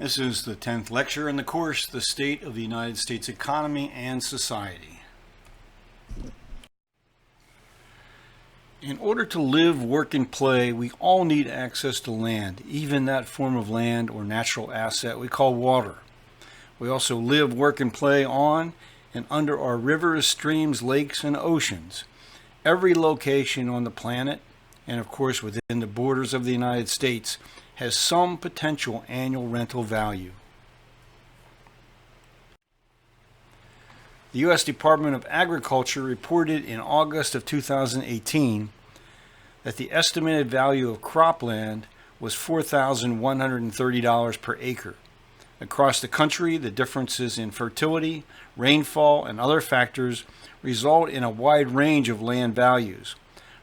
This is the 10th lecture in the course, The State of the United States Economy and Society. In order to live, work, and play, we all need access to land, even that form of land or natural asset we call water. We also live, work, and play on and under our rivers, streams, lakes, and oceans. Every location on the planet, and of course within the borders of the United States, has some potential annual rental value. The U.S. Department of Agriculture reported in August of 2018 that the estimated value of cropland was $4,130 per acre. Across the country, the differences in fertility, rainfall, and other factors result in a wide range of land values,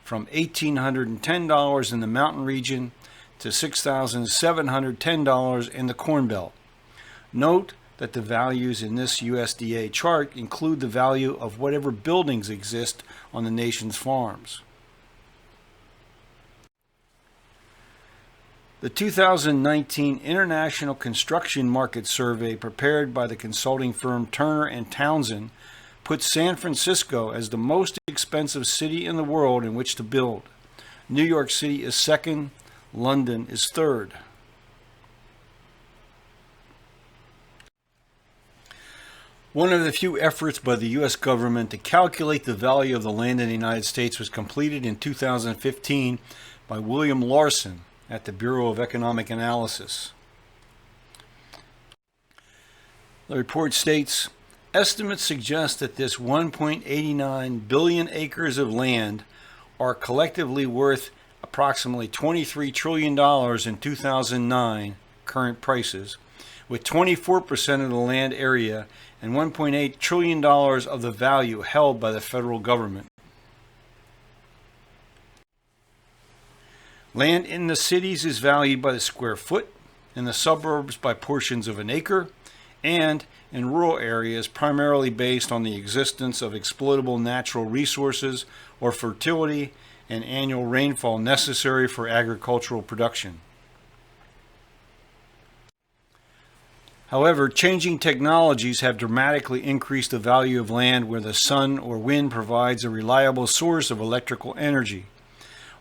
from $1,810 in the mountain region to $6,710 in the Corn Belt. Note that the values in this USDA chart include the value of whatever buildings exist on the nation's farms. The 2019 International Construction Market Survey, prepared by the consulting firm Turner & Townsend, puts San Francisco as the most expensive city in the world in which to build. New York City is second, London is third. One of the few efforts by the U.S. government to calculate the value of the land in the United States was completed in 2015 by William Larson at the Bureau of Economic Analysis. The report states, estimates suggest that this 1.89 billion acres of land are collectively worth approximately $23 trillion in 2009 current prices, with 24% of the land area and $1.8 trillion of the value held by the federal government. Land in the cities is valued by the square foot, in the suburbs by portions of an acre, and in rural areas primarily based on the existence of exploitable natural resources or fertility and annual rainfall necessary for agricultural production. However, changing technologies have dramatically increased the value of land where the sun or wind provides a reliable source of electrical energy.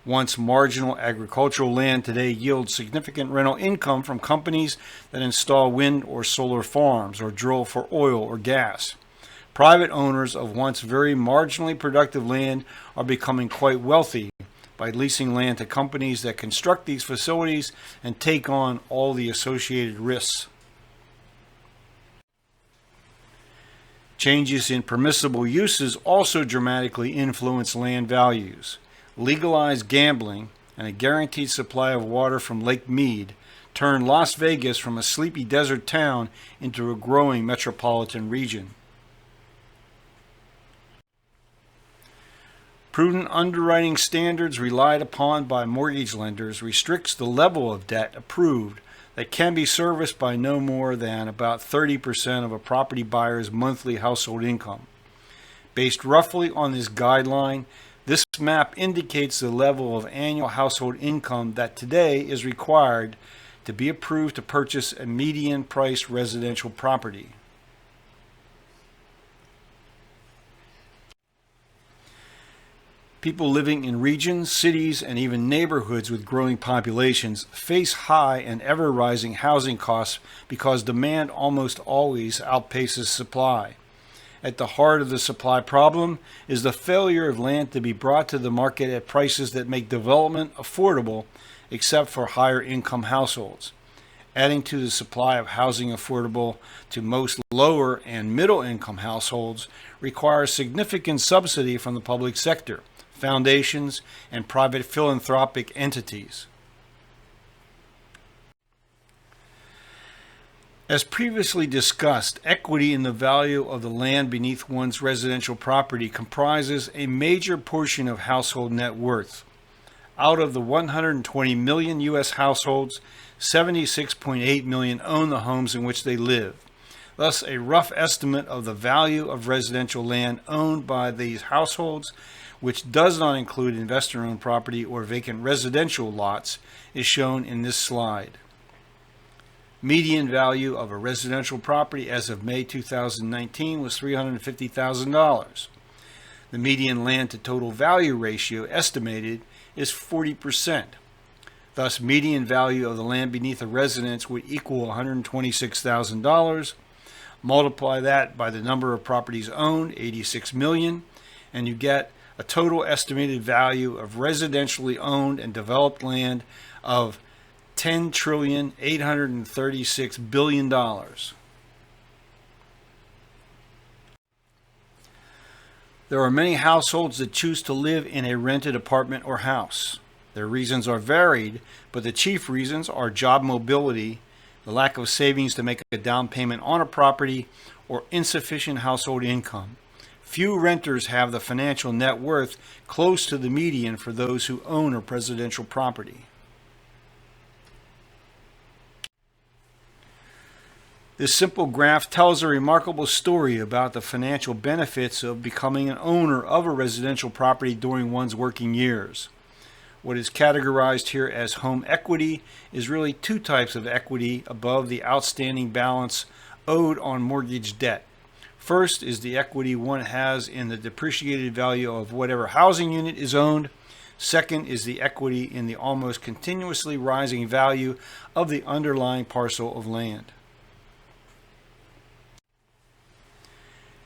Once marginal agricultural land today yields significant rental income from companies that install wind or solar farms or drill for oil or gas. Private owners of once very marginally productive land are becoming quite wealthy by leasing land to companies that construct these facilities and take on all the associated risks. Changes in permissible uses also dramatically influence land values. Legalized gambling and a guaranteed supply of water from Lake Mead turned Las Vegas from a sleepy desert town into a growing metropolitan region. Prudent underwriting standards relied upon by mortgage lenders restricts the level of debt approved that can be serviced by no more than about 30% of a property buyer's monthly household income. Based roughly on this guideline, this map indicates the level of annual household income that today is required to be approved to purchase a median price residential property. People living in regions, cities, and even neighborhoods with growing populations face high and ever-rising housing costs because demand almost always outpaces supply. At the heart of the supply problem is the failure of land to be brought to the market at prices that make development affordable except for higher income households. Adding to the supply of housing affordable to most lower and middle income households requires significant subsidy from the public sector, foundations, and private philanthropic entities. As previously discussed, equity in the value of the land beneath one's residential property comprises a major portion of household net worth. Out of the 120 million U.S. households, 76.8 million own the homes in which they live. Thus, a rough estimate of the value of residential land owned by these households, which does not include investor-owned property or vacant residential lots, is shown in this slide. Median value of a residential property as of May 2019 was $350,000. The median land to total value ratio estimated is 40%. Thus, median value of the land beneath a residence would equal $126,000. Multiply that by the number of properties owned, 86 million, and you get a total estimated value of residentially owned and developed land of $10,836 billion. There are many households that choose to live in a rented apartment or house. Their reasons are varied, but the chief reasons are job mobility, the lack of savings to make a down payment on a property, or insufficient household income. Few renters have the financial net worth close to the median for those who own a residential property. This simple graph tells a remarkable story about the financial benefits of becoming an owner of a residential property during one's working years. What is categorized here as home equity is really two types of equity above the outstanding balance owed on mortgage debt. First is the equity one has in the depreciated value of whatever housing unit is owned. Second is the equity in the almost continuously rising value of the underlying parcel of land.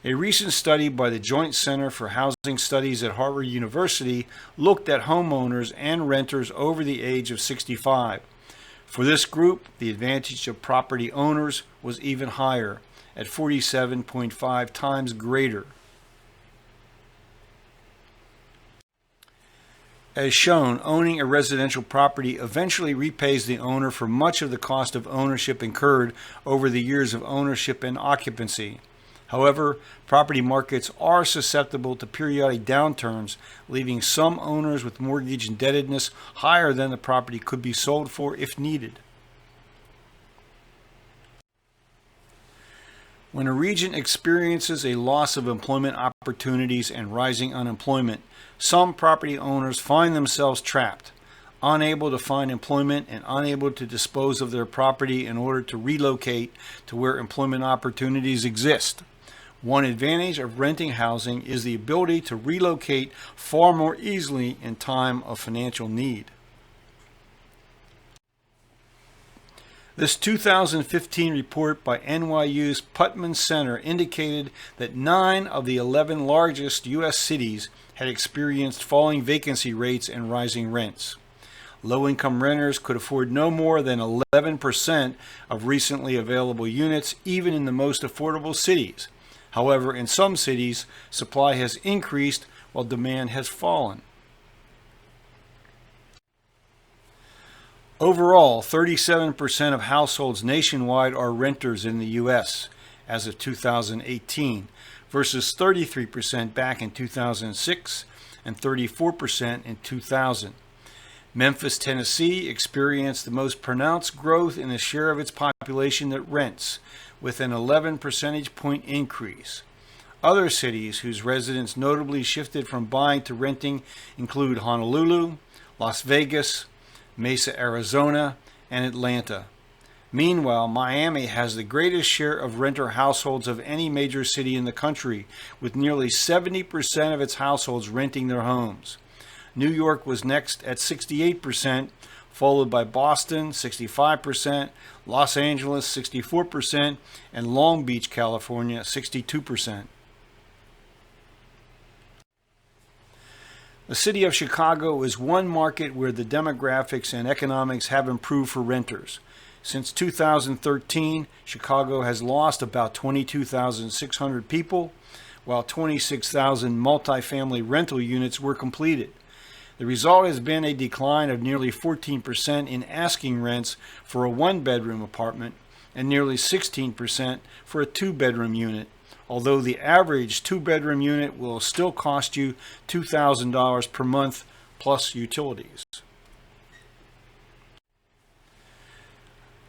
A recent study by the Joint Center for Housing Studies at Harvard University looked at homeowners and renters over the age of 65. For this group, the advantage of property owners was even higher, at 47.5 times greater. As shown, owning a residential property eventually repays the owner for much of the cost of ownership incurred over the years of ownership and occupancy. However, property markets are susceptible to periodic downturns, leaving some owners with mortgage indebtedness higher than the property could be sold for if needed. When a region experiences a loss of employment opportunities and rising unemployment, some property owners find themselves trapped, unable to find employment and unable to dispose of their property in order to relocate to where employment opportunities exist. One advantage of renting housing is the ability to relocate far more easily in time of financial need. This 2015 report by NYU's Putnam Center indicated that 9 of the 11 largest U.S. cities had experienced falling vacancy rates and rising rents. Low-income renters could afford no more than 11% of recently available units, even in the most affordable cities. However, in some cities, supply has increased while demand has fallen. Overall, 37% of households nationwide are renters in the U.S. as of 2018 versus 33% back in 2006 and 34% in 2000. Memphis, Tennessee experienced the most pronounced growth in the share of its population that rents, with an 11 percentage point increase. Other cities whose residents notably shifted from buying to renting include Honolulu, Las Vegas, Mesa, Arizona, and Atlanta. Meanwhile, Miami has the greatest share of renter households of any major city in the country, with nearly 70% of its households renting their homes. New York was next at 68%, followed by Boston, 65%, Los Angeles, 64%, and Long Beach, California, 62%. The city of Chicago is one market where the demographics and economics have improved for renters. Since 2013, Chicago has lost about 22,600 people, while 26,000 multifamily rental units were completed. The result has been a decline of nearly 14% in asking rents for a one-bedroom apartment and nearly 16% for a two-bedroom unit, although the average two-bedroom unit will still cost you $2,000 per month plus utilities.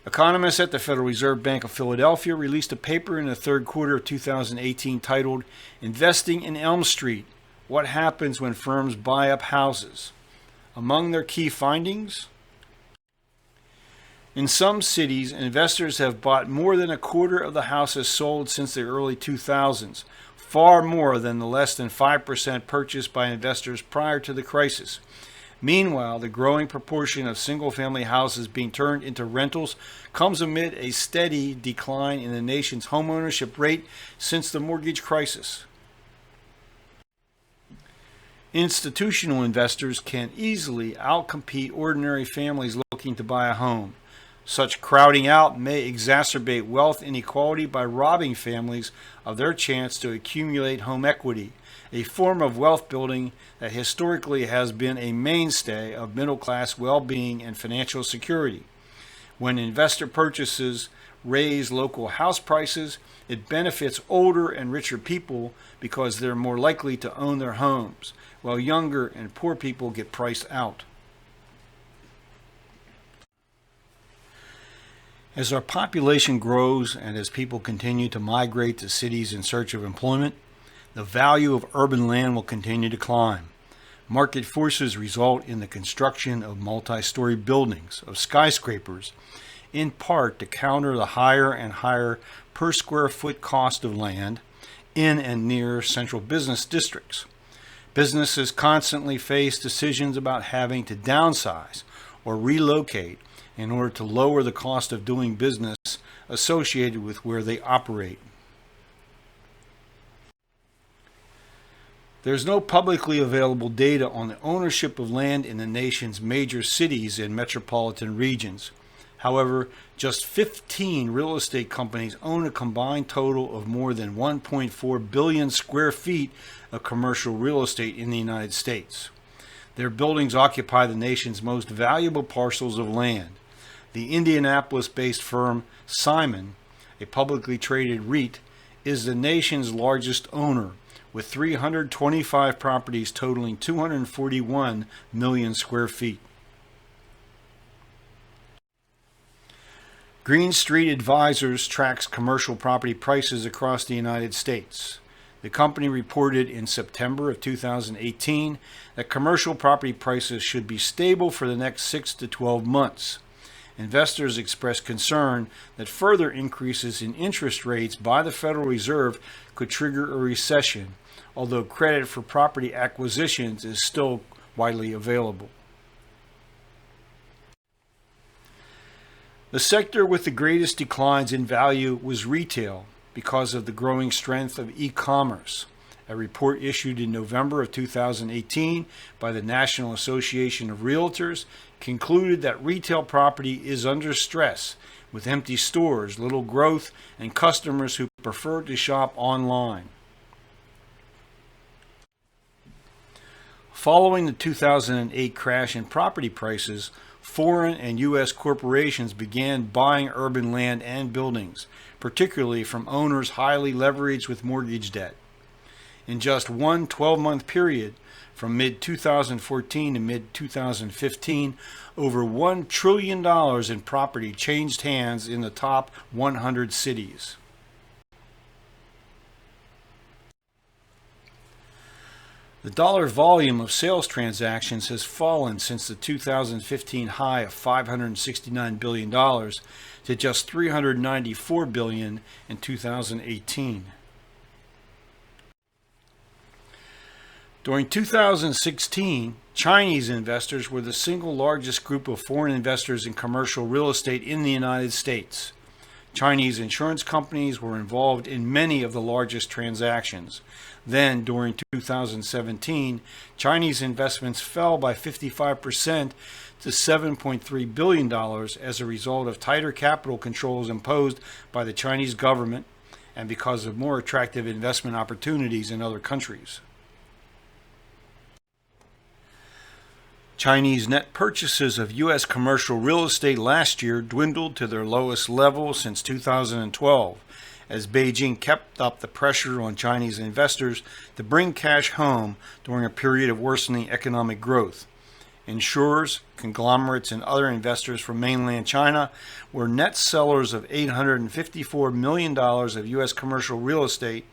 Economists at the Federal Reserve Bank of Philadelphia released a paper in the third quarter of 2018 titled "Investing in Elm Street: What Happens When Firms Buy Up Houses." Among their key findings, In some cities, investors have bought more than a quarter of the houses sold since the early 2000s, far more than the less than 5% purchased by investors prior to the crisis. Meanwhile, the growing proportion of single-family houses being turned into rentals comes amid a steady decline in the nation's homeownership rate since the mortgage crisis. Institutional investors can easily outcompete ordinary families looking to buy a home. Such crowding out may exacerbate wealth inequality by robbing families of their chance to accumulate home equity, a form of wealth building that historically has been a mainstay of middle-class well-being and financial security. When investor purchases raise local house prices, it benefits older and richer people because they're more likely to own their homes, while younger and poor people get priced out. As our population grows and as people continue to migrate to cities in search of employment, the value of urban land will continue to climb. Market forces result in the construction of multi-story buildings, of skyscrapers, in part to counter the higher and higher per square foot cost of land in and near central business districts. Businesses constantly face decisions about having to downsize or relocate in order to lower the cost of doing business associated with where they operate. There's no publicly available data on the ownership of land in the nation's major cities and metropolitan regions. However, just 15 real estate companies own a combined total of more than 1.4 billion square feet of commercial real estate in the United States. Their buildings occupy the nation's most valuable parcels of land. The Indianapolis-based firm Simon, a publicly traded REIT, is the nation's largest owner, with 325 properties totaling 241 million square feet. Green Street Advisors tracks commercial property prices across the United States. The company reported in September of 2018 that commercial property prices should be stable for the next 6 to 12 months. Investors expressed concern that further increases in interest rates by the Federal Reserve could trigger a recession, although credit for property acquisitions is still widely available. The sector with the greatest declines in value was retail because of the growing strength of e-commerce. A report issued in November of 2018 by the National Association of Realtors concluded that retail property is under stress, with empty stores, little growth, and customers who prefer to shop online. Following the 2008 crash in property prices, foreign and U.S. corporations began buying urban land and buildings, particularly from owners highly leveraged with mortgage debt. In just one 12-month period, from mid-2014 to mid-2015, over $1 trillion in property changed hands in the top 100 cities. The dollar volume of sales transactions has fallen since the 2015 high of $569 billion to just $394 billion in 2018. During 2016, Chinese investors were the single largest group of foreign investors in commercial real estate in the United States. Chinese insurance companies were involved in many of the largest transactions. Then, during 2017, Chinese investments fell by 55% to $7.3 billion as a result of tighter capital controls imposed by the Chinese government and because of more attractive investment opportunities in other countries. Chinese net purchases of U.S. commercial real estate last year dwindled to their lowest level since 2012, as Beijing kept up the pressure on Chinese investors to bring cash home during a period of worsening economic growth. Insurers, conglomerates, and other investors from mainland China were net sellers of $854 million of U.S. commercial real estate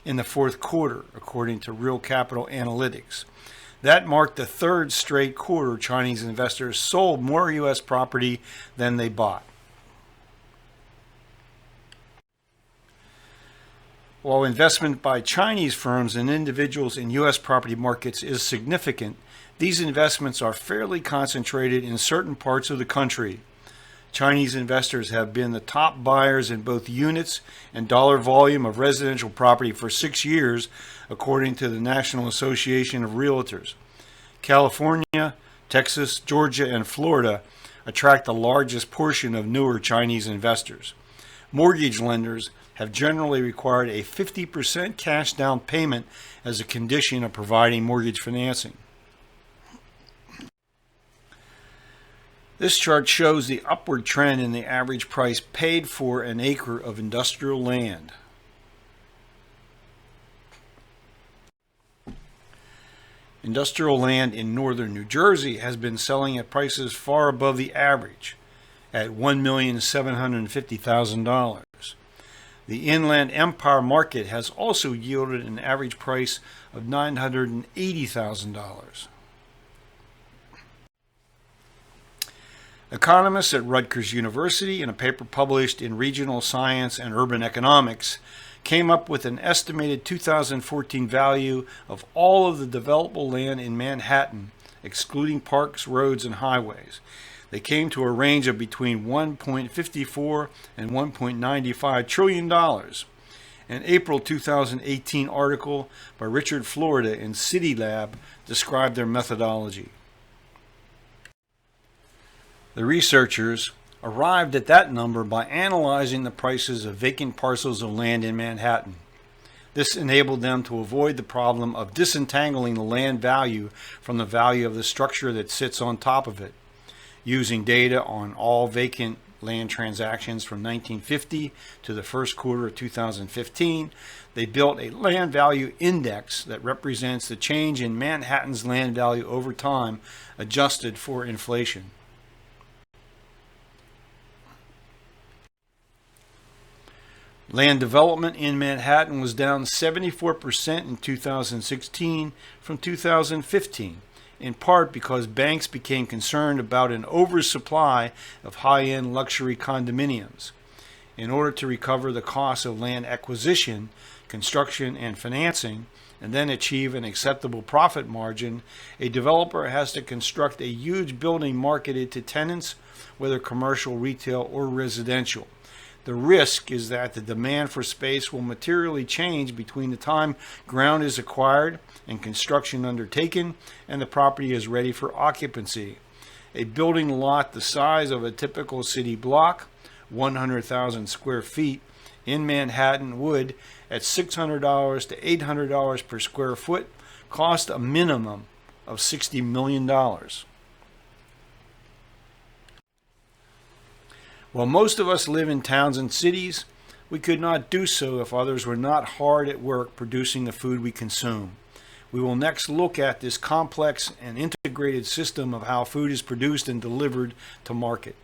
in the fourth quarter, according to Real Capital Analytics. That marked the third straight quarter Chinese investors sold more U.S. property than they bought. While investment by Chinese firms and individuals in U.S. property markets is significant, these investments are fairly concentrated in certain parts of the country. Chinese investors have been the top buyers in both units and dollar volume of residential property for 6 years, according to the National Association of Realtors. California, Texas, Georgia, and Florida attract the largest portion of newer Chinese investors. Mortgage lenders have generally required a 50% cash down payment as a condition of providing mortgage financing. This chart shows the upward trend in the average price paid for an acre of industrial land. Industrial land in northern New Jersey has been selling at prices far above the average, at $1,750,000. The Inland Empire market has also yielded an average price of $980,000. Economists at Rutgers University, in a paper published in Regional Science and Urban Economics, came up with an estimated 2014 value of all of the developable land in Manhattan, excluding parks, roads, and highways. They came to a range of between $1.54 and $1.95 trillion. An April 2018 article by Richard Florida in CityLab described their methodology. The researchers arrived at that number by analyzing the prices of vacant parcels of land in Manhattan. This enabled them to avoid the problem of disentangling the land value from the value of the structure that sits on top of it. Using data on all vacant land transactions from 1950 to the first quarter of 2015, they built a land value index that represents the change in Manhattan's land value over time, adjusted for inflation. Land development in Manhattan was down 74% in 2016 from 2015, in part because banks became concerned about an oversupply of high-end luxury condominiums. In order to recover the cost of land acquisition, construction, and financing, and then achieve an acceptable profit margin, a developer has to construct a huge building marketed to tenants, whether commercial, retail, or residential. The risk is that the demand for space will materially change between the time ground is acquired and construction undertaken and the property is ready for occupancy. A building lot the size of a typical city block, 100,000 square feet, in Manhattan would, at $600 to $800 per square foot, cost a minimum of $60 million. While most of us live in towns and cities, we could not do so if others were not hard at work producing the food we consume. We will next look at this complex and integrated system of how food is produced and delivered to market.